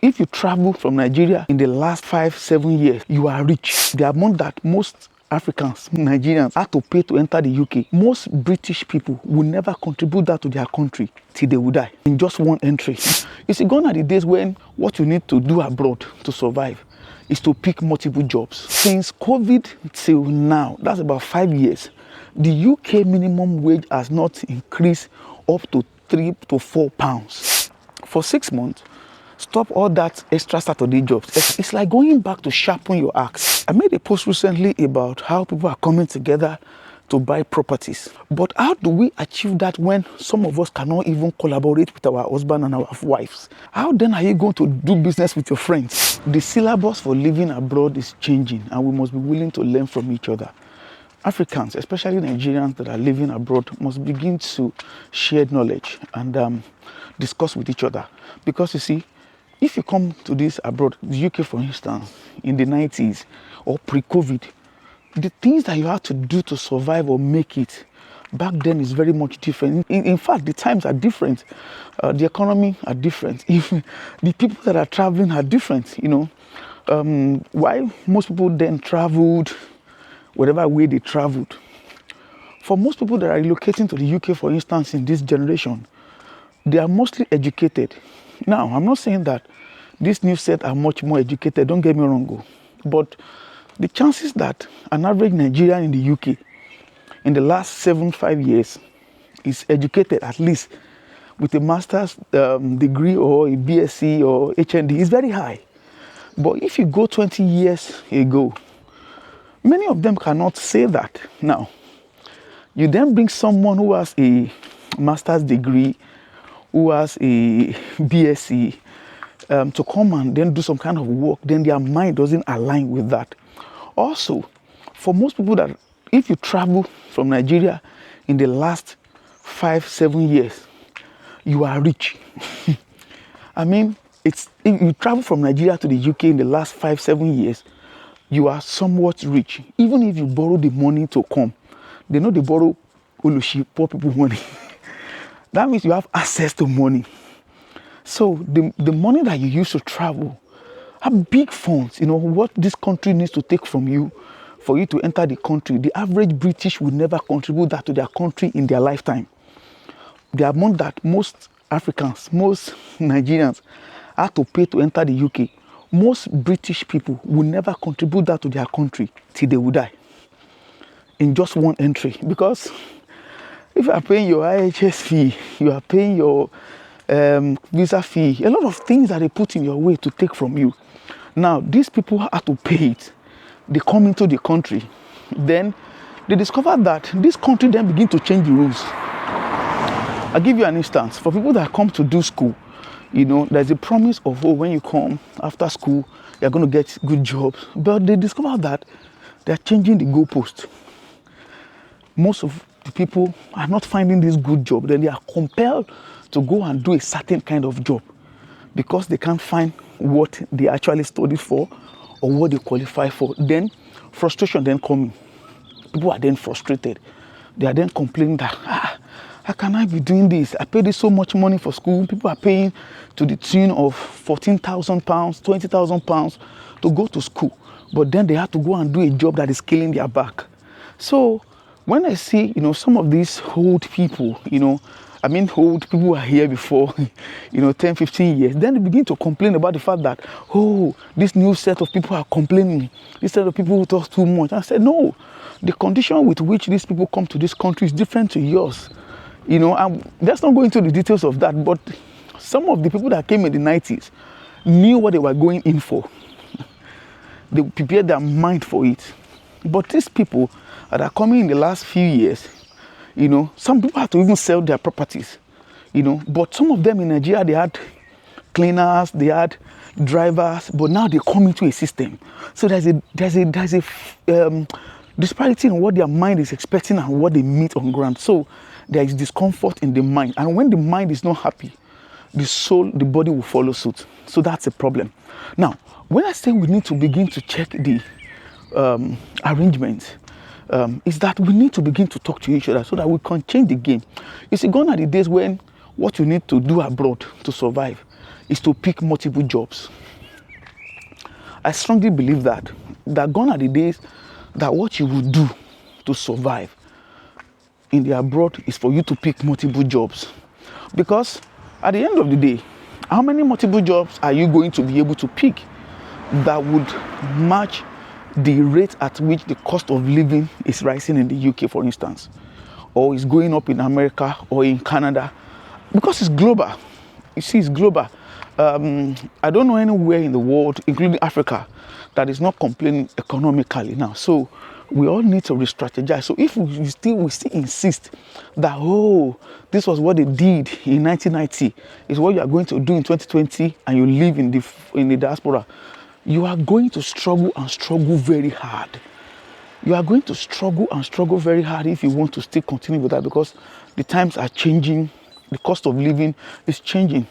if you travel from Nigeria in the last 5-7 years, you are rich. The amount that most Africans, Nigerians, had to pay to enter the UK, most British people will never contribute that to their country till they will die in just one entry. You see, gone are the days when what you need to do abroad to survive is to pick multiple jobs. Since COVID till now, that's about 5 years, the UK minimum wage has not increased up to £3 to £4. For 6 months, stop all that extra Saturday jobs. It's like going back to sharpen your axe. I made a post recently about how people are coming together to buy properties. But how do we achieve that when some of us cannot even collaborate with our husband and our wives? How then are you going to do business with your friends? The syllabus for living abroad is changing, and we must be willing to learn from each other. Africans, especially Nigerians that are living abroad, must begin to share knowledge and discuss with each other. Because you see, if you come to this abroad, the UK for instance, in the 90s or pre-COVID, the things that you have to do to survive or make it back then is very much different. In fact, the times are different. The economy are different. Even the people that are traveling are different, you know. While most people then traveled, whatever way they traveled, for most people that are relocating to the UK, for instance, in this generation, they are mostly educated. Now, I'm not saying that this new set are much more educated, don't get me wrong, but the chances that an average Nigerian in the UK in the last 5 years is educated at least with a master's degree or a BSc or HND is very high. But if you go 20 years ago, many of them cannot say that. Now, you then bring someone who has a master's degree, who has a BSc, to come and then do some kind of work, then their mind doesn't align with that. Also, for most people that if you travel from Nigeria in the last 5-7 years, you are rich. I mean, if you travel from Nigeria to the UK in the last 5-7 years, you are somewhat rich. Even if you borrow the money to come, they know they borrow olushi, poor people money. That means you have access to money. So the money that you use to travel are big funds. You know, what this country needs to take from you for you to enter the country, the average British will never contribute that to their country in their lifetime. The amount that most Africans, most Nigerians have to pay to enter the UK, most British people will never contribute that to their country till they will die in just one entry. Because if you are paying your IHS fee, you are paying your visa fee, a lot of things that they put in your way to take from you. Now, these people have to pay it. They come into the country. Then they discover that this country then begin to change the rules. I'll give you an instance. For people that come to do school, you know, there's a promise of, oh, when you come after school, you're going to get good jobs. But they discover that they're changing the goalpost. Most of the people are not finding this good job. Then they are compelled to go and do a certain kind of job because they can't find what they actually studied for or what they qualify for. Then frustration then coming. People are then frustrated. They are then complaining that, how can I be doing this? I paid so much money for school. People are paying to the tune of £14,000, £20,000 to go to school. But then they have to go and do a job that is killing their back. So when I see, you know, some of these old people, you know, I mean, old people who are here before, 10, 15 years. Then they begin to complain about the fact that, oh, this new set of people are complaining. This set of people who talk too much. I said, no, the condition with which these people come to this country is different to yours. Let's not go into the details of that, but some of the people that came in the 90s knew what they were going in for. They prepared their mind for it. But these people that are coming in the last few years, some people had to even sell their properties, but some of them in Nigeria, they had cleaners, they had drivers, but now they come into a system. So there's a disparity in what their mind is expecting and what they meet on ground. So there is discomfort in the mind. And when the mind is not happy, the soul, the body will follow suit. So that's a problem. Now, when I say we need to begin to check the arrangements, is that we need to begin to talk to each other so that we can change the game. You see, gone are the days when what you need to do abroad to survive is to pick multiple jobs. I strongly believe that gone are the days that what you would do to survive in the abroad is for you to pick multiple jobs. Because at the end of the day, how many multiple jobs are you going to be able to pick that would match the rate at which the cost of living is rising in the UK, for instance, or is going up in America or in Canada? Because it's global. You see, it's global. I don't know anywhere in the world, including Africa, that is not complaining economically now. So we all need to re-strategize. So if we still insist that, oh, this was what they did in 1990, is what you are going to do in 2020, and you live in the diaspora, you are going to struggle and struggle very hard. You are going to struggle and struggle very hard if you want to still continue with that, because the times are changing, the cost of living is changing.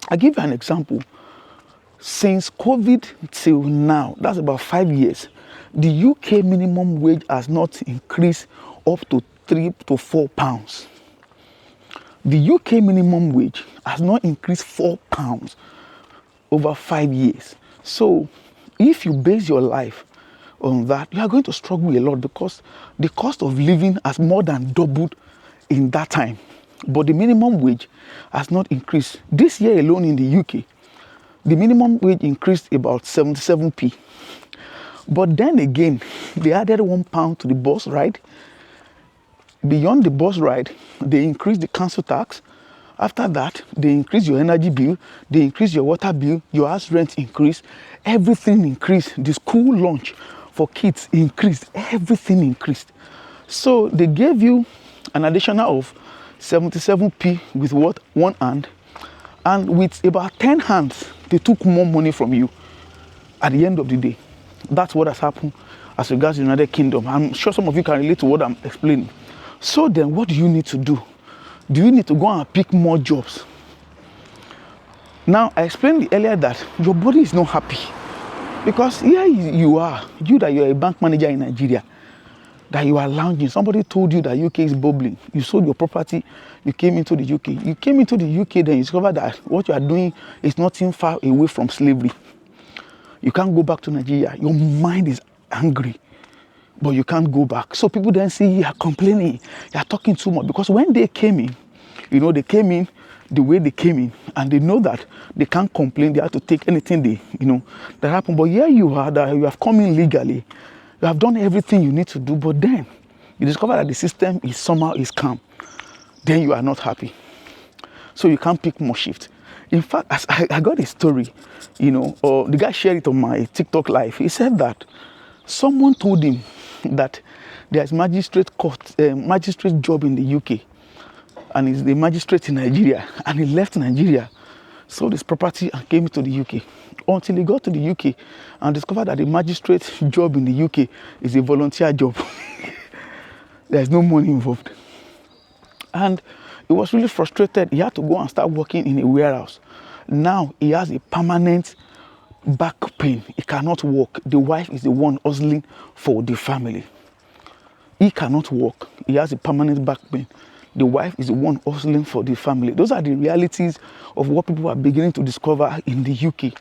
I'll give you an example. Since COVID till now, that's about 5 years, the UK minimum wage has not increased up to 3 to 4 pounds. The UK minimum wage has not increased 4 pounds over 5 years. So if you base your life on that, you are going to struggle a lot, because the cost of living has more than doubled in that time. But the minimum wage has not increased. This year alone in the UK, the minimum wage increased about 77p. But then again, they added £1 to the bus ride. Beyond the bus ride, they increased the council tax. After that, they increase your energy bill, they increase your water bill, your house rent increase, everything increased. The school lunch for kids increased, everything increased. So they gave you an additional of 77p with what? One hand, and with about 10 hands, they took more money from you at the end of the day. That's what has happened as regards the United Kingdom. I'm sure some of you can relate to what I'm explaining. So then what do you need to do? Do you need to go and pick more jobs? Now, I explained earlier that your body is not happy, because here you are, you're a bank manager in Nigeria, that you are lounging. Somebody told you that UK is bubbling. You sold your property, you came into the UK. You came into the UK, then you discovered that what you are doing is not too far away from slavery. You can't go back to Nigeria. Your mind is angry, but you can't go back. So people then see you are complaining, you are talking too much. Because when they came in, they came in the way they came in, and they know that they can't complain. They have to take anything that happened. But here you are, that you have come in legally. You have done everything you need to do, but then you discover that the system is somehow calm. Then you are not happy. So you can't pick more shift. In fact, as I got a story, or the guy shared it on my TikTok live. He said that someone told him that there's magistrate job in the UK, and he's the magistrate in Nigeria, and he left Nigeria, sold his property and came to the UK, until he got to the UK and discovered that the magistrate job in the UK is a volunteer job. There's no money involved. And he was really frustrated. He had to go and start working in a warehouse. Now he has a permanent back pain. He cannot walk. The wife is the one hustling for the family. He cannot walk. He has a permanent back pain. The wife is the one hustling for the family. Those are the realities of what people are beginning to discover in the UK.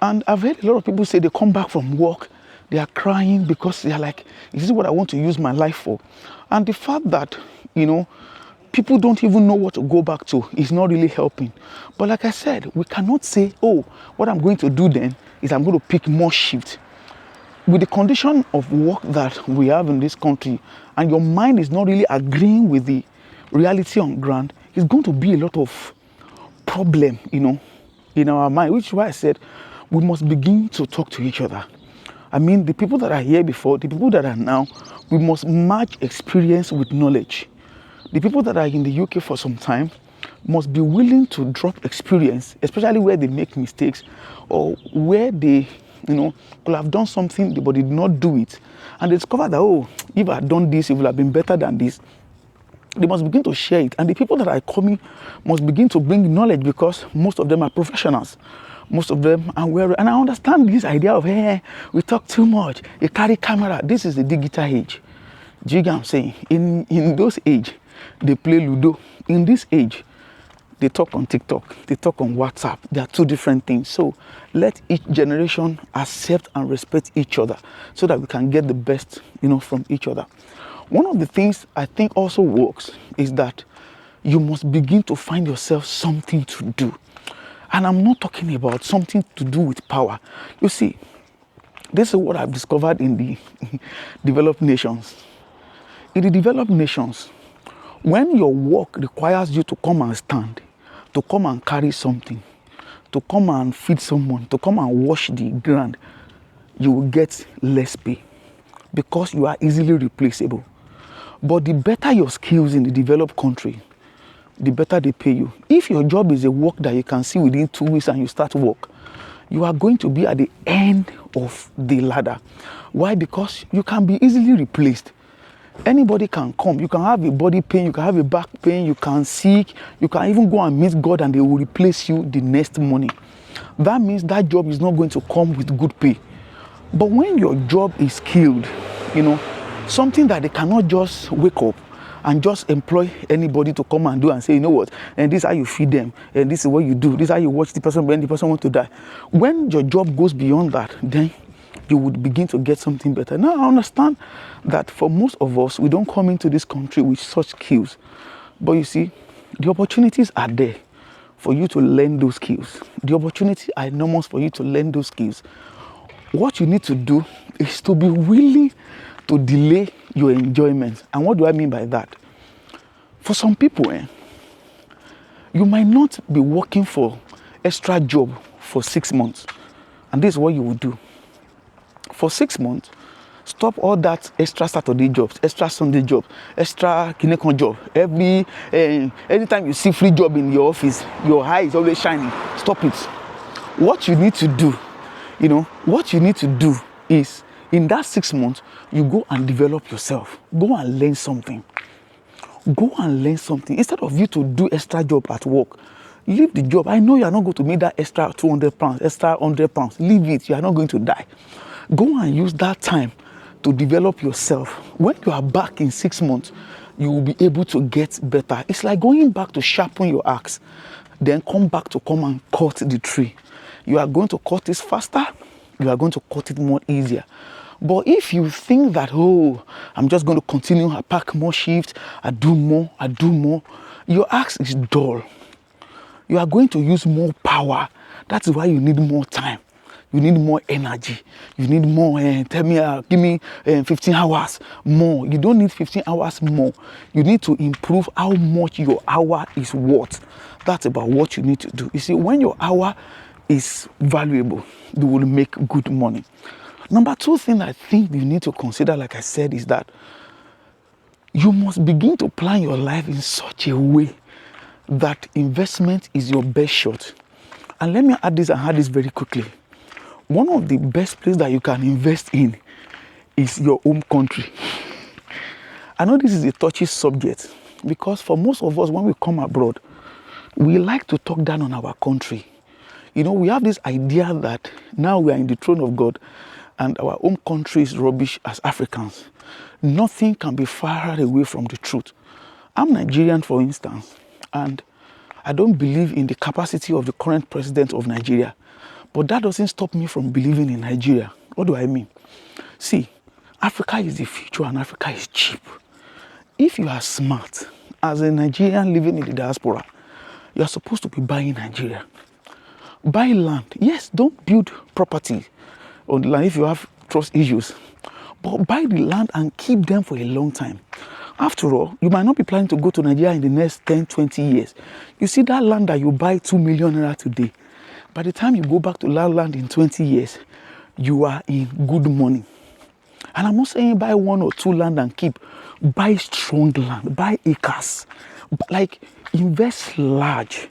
And I've heard a lot of people say they come back from work, they are crying because they are like, is this what I want to use my life for? And the fact that, people don't even know what to go back to is not really helping. But like I said, we cannot say, oh, what I'm going to do then is I'm going to pick more shifts. With the condition of work that we have in this country, and your mind is not really agreeing with the reality on ground, it's going to be a lot of problem, in our mind, which is why I said we must begin to talk to each other. I mean, the people that are here before, the people that are now, we must match experience with knowledge. The people that are in the UK for some time must be willing to drop experience, especially where they make mistakes or where they, could have done something but did not do it. And they discover that, oh, if I had done this, it would have been better than this. They must begin to share it. And the people that are coming must begin to bring knowledge, because most of them are professionals. Most of them are aware. And I understand this idea of, hey, we talk too much. You carry camera. This is the digital age. Do you get what I'm saying? In those age, they play Ludo. In this age, They talk on TikTok, they talk on WhatsApp. They are two different things. So let each generation accept and respect each other so that we can get the best, from each other. One of the things I think also works is that you must begin to find yourself something to do. And I'm not talking about something to do with power. You see, this is what I've discovered in the developed nations. In the developed nations, when your work requires you to come and stand, to come and carry something, to come and feed someone, to come and wash the ground, you will get less pay because you are easily replaceable. But the better your skills in the developed country, the better they pay you. If your job is a work that you can see within 2 weeks and you start work, you are going to be at the end of the ladder. Why? Because you can be easily replaced. Anybody can come. You can have a body pain, you can have a back pain, you can sick, you can even go and meet God and they will replace you the next morning. That means that job is not going to come with good pay. But when your job is skilled, something that they cannot just wake up and just employ anybody to come and do and say, you know what, and this is how you feed them, and this is what you do, this is how you watch the person when the person wants to die. When your job goes beyond that, then you would begin to get something better. Now, I understand that for most of us, we don't come into this country with such skills. But you see, the opportunities are there for you to learn those skills. The opportunities are enormous for you to learn those skills. What you need to do is to be willing to delay your enjoyment. And what do I mean by that? For some people, you might not be working for extra job for 6 months. And this is what you will do. For 6 months, stop all that extra Saturday jobs, extra Sunday jobs, extra kinekon job. Anytime you see free job in your office, your eye is always shining. Stop it. What you need to do, is in that 6 months, you go and develop yourself. Go and learn something. Go and learn something. Instead of you to do extra job at work, leave the job. I know you are not going to make that extra 200 pounds, extra 100 pounds. Leave it. You are not going to die. Go and use that time to develop yourself. When you are back in 6 months, you will be able to get better. It's like going back to sharpen your axe, then come back to come and cut the tree. You are going to cut it faster. You are going to cut it more easier. But if you think that, I'm just going to continue, I pack more shifts, I do more, your axe is dull. You are going to use more power. That's why you need more time. You need more energy. You need more, give me 15 hours more. You don't need 15 hours more. You need to improve how much your hour is worth. That's about what you need to do. You see, when your hour is valuable, you will make good money. Number 2 thing I think you need to consider, like I said, is that you must begin to plan your life in such a way that investment is your best shot. And let me add this very quickly. One of the best places that you can invest in is your home country. I know this is a touchy subject because for most of us, when we come abroad, we like to talk down on our country. We have this idea that now we are in the throne of God and our home country is rubbish as Africans. Nothing can be far away from the truth. I'm Nigerian, for instance, and I don't believe in the capacity of the current president of Nigeria. But that doesn't stop me from believing in Nigeria. What do I mean? See, Africa is the future and Africa is cheap. If you are smart, as a Nigerian living in the diaspora, you are supposed to be buying Nigeria. Buy land. Yes, don't build property on the land if you have trust issues. But buy the land and keep them for a long time. After all, you might not be planning to go to Nigeria in the next 10, 20 years. You see that land that you buy 2 million naira today, by the time you go back to land in 20 years, you are in good money. And I'm not saying buy 1 or 2 land and keep. Buy strong land, buy acres. Like, invest large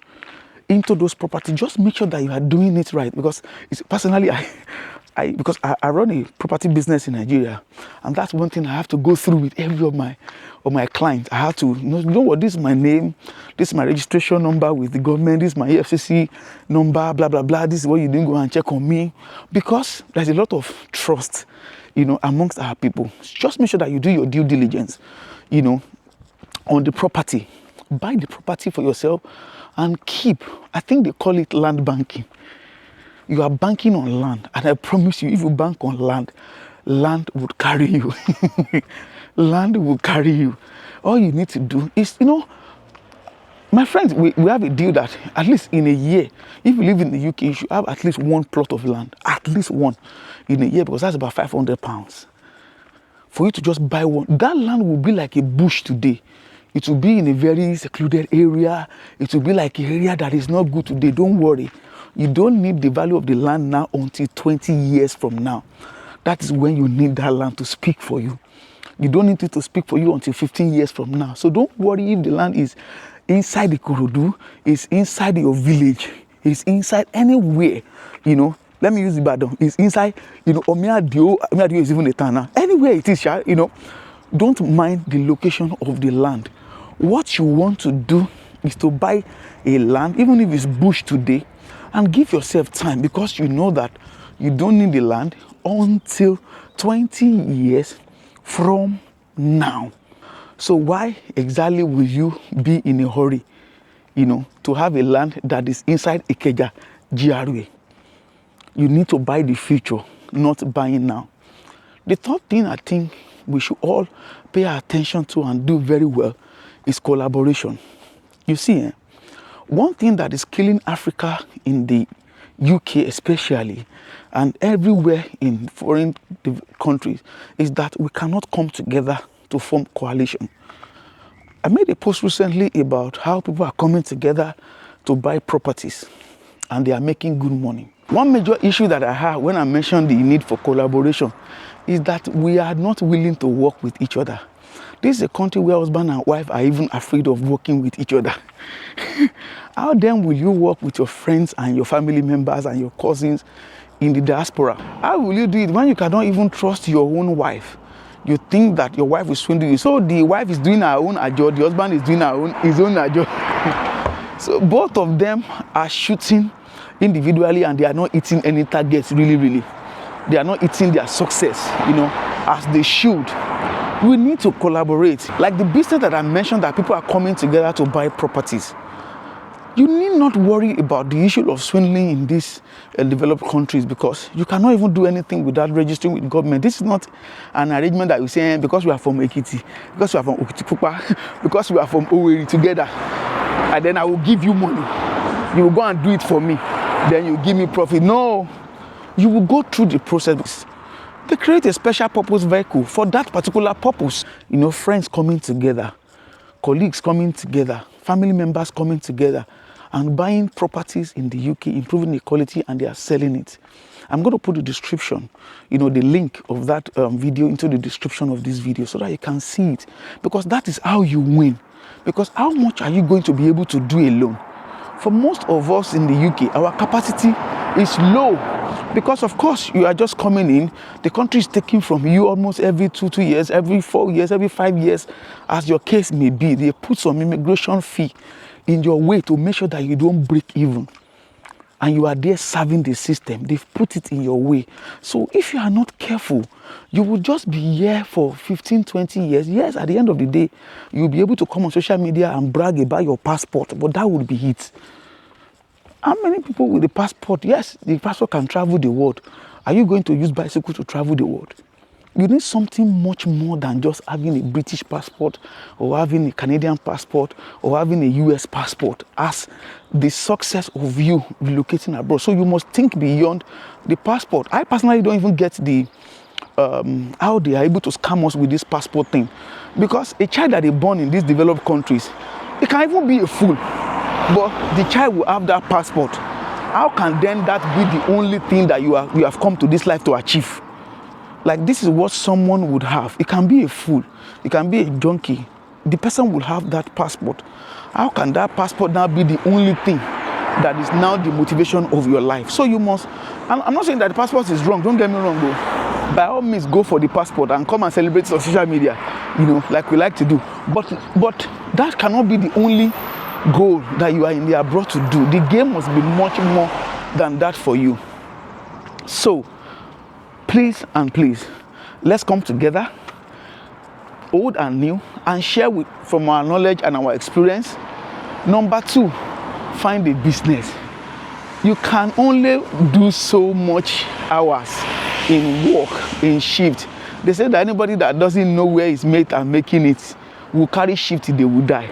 into those properties. Just make sure that you are doing it right. Because personally, I run a property business in Nigeria, and that's one thing I have to go through with every of my clients. I have to, you know what, this is my name, this is my registration number with the government, this is my EFCC number, blah, blah, blah. This is what you didn't go and check on me. Because there's a lot of trust, amongst our people. Just make sure that you do your due diligence, on the property. Buy the property for yourself and keep. I think they call it land banking. You are banking on land, and I promise you, if you bank on land, land would carry you. Land will carry you. All you need to do is, my friends, we have a deal that at least in a year, if you live in the UK, you should have at least one plot of land, at least one in a year, because that's about £500. For you to just buy one, that land will be like a bush today. It will be in a very secluded area. It will be like an area that is not good today. Don't worry. You don't need the value of the land now until 20 years from now. That is when you need that land to speak for you. You don't need it to speak for you until 15 years from now. So don't worry if the land is inside the Ikorodu, it's inside your village, it's inside anywhere, Let me use the Ibadan. It's inside, Omiadio is even a town now. Anywhere it is, don't mind the location of the land. What you want to do is to buy a land, even if it's bush today, and give yourself time, because you know that you don't need the land until 20 years from now. So why exactly will you be in a hurry, to have a land that is inside Ikeja GRA? You need to buy the future, not buying now. The third thing I think we should all pay attention to and do very well is collaboration. You see, one thing that is killing Africa in the UK especially, and everywhere in foreign countries, is that we cannot come together to form coalition. I made a post recently about how people are coming together to buy properties and they are making good money. One major issue that I have when I mentioned the need for collaboration is that we are not willing to work with each other. This is a country where husband and wife are even afraid of working with each other. How then will you work with your friends and your family members and your cousins in the diaspora? How will you do it when you cannot even trust your own wife? You think that your wife will swindle you. So the wife is doing her own ajo, the husband is doing his own ajo. So both of them are shooting individually and they are not hitting any targets really. They are not hitting their success, as they should. We need to collaborate. Like the business that I mentioned, that people are coming together to buy properties. You need not worry about the issue of swindling in these developed countries, because you cannot even do anything without registering with government. This is not an arrangement that you say because we are from Ekiti, because we are from Okitipupa, because we are from Owerri together, and then I will give you money. You will go and do it for me. Then you give me profit. No, you will go through the process. They create a special purpose vehicle for that particular purpose. Friends coming together, colleagues coming together, family members coming together and buying properties in the UK, improving the quality, and they are selling it. I'm going to put the description, the link of that video into the description of this video so that you can see it, because that is how you win. Because how much are you going to be able to do alone? For most of us in the UK, our capacity is low, because of course you are just coming in. The country is taking from you almost every 2 years, every 4 years, every 5 years, as your case may be. They put some immigration fee in your way to make sure that you don't break even, and you are there serving the system. They've put it in your way. So if you are not careful, you will just be here for 15-20 years. Yes, at the end of the day, you'll be able to come on social media and brag about your passport, but that would be it. How many people with the passport? Yes, the passport can travel the world. Are you going to use bicycle to travel the world? You need something much more than just having a British passport or having a Canadian passport or having a US passport as the success of you relocating abroad. So you must think beyond the passport. I personally don't even get the how they are able to scam us with this passport thing, because a child that is born in these developed countries, it can even be a fool, but the child will have that passport. How can then that be the only thing that you have come to this life to achieve? Like, this is what someone would have. It can be a fool, it can be a junkie. The person will have that passport. How can that passport now be the only thing that is now the motivation of your life? So you must, I'm not saying that the passport is wrong, don't get me wrong though. By all means, go for the passport and come and celebrate it on social media, like we like to do. But that cannot be the only goal that you are in the abroad to do. The game must be much more than that for you. So please, let's come together, old and new, and share from our knowledge and our experience. Number 2, find a business. You can only do so much hours in work, in shift. They say that anybody that doesn't know where his mate are making it will carry shift till they will die.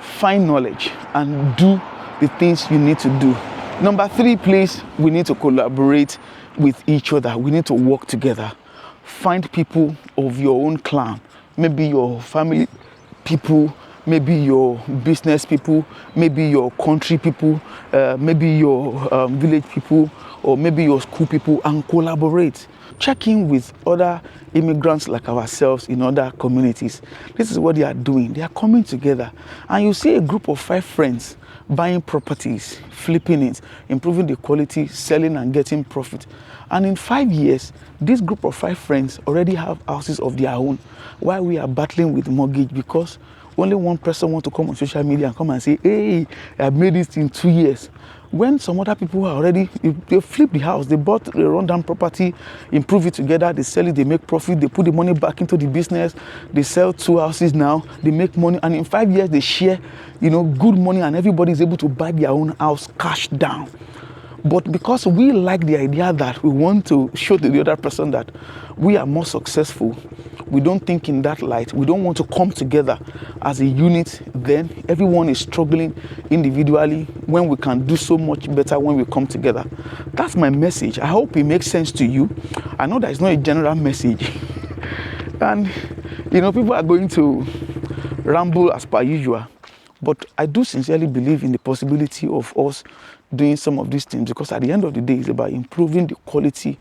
Find knowledge and do the things you need to do. Number 3, please, we need to collaborate with each other. We need to work together. Find people of your own clan, maybe your family people, maybe your business people, maybe your country people, maybe your village people, or maybe your school people, and collaborate. Check in with other immigrants like ourselves in other communities. This is what they are doing. They are coming together, and you see a group of 5 friends buying properties, flipping it, improving the quality, selling and getting profit. And in 5 years, this group of 5 friends already have houses of their own, while we are battling with mortgage because only one person wants to come on social media and come and say, hey, I made this in 2 years. When some other people are already, they flip the house, they bought a rundown property, improve it together, they sell it, they make profit, they put the money back into the business, they sell 2 houses now, they make money, and in 5 years they share, good money, and everybody is able to buy their own house cash down. But because we like the idea that we want to show to the other person that we are more successful, we don't think in that light. We don't want to come together as a unit. Then everyone is struggling individually when we can do so much better when we come together. That's my message. I hope it makes sense to you. I know that it's not a general message. And, people are going to ramble as per usual. But I do sincerely believe in the possibility of us doing some of these things, because at the end of the day, it's about improving the quality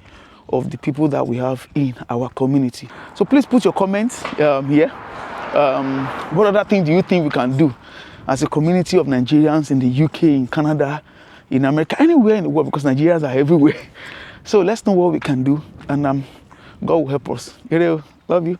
of the people that we have in our community. So please put your comments here. What other things do you think we can do as a community of Nigerians in the UK, in Canada, in America, anywhere in the world, because Nigerians are everywhere. So let's know what we can do, and God will help us. Love you.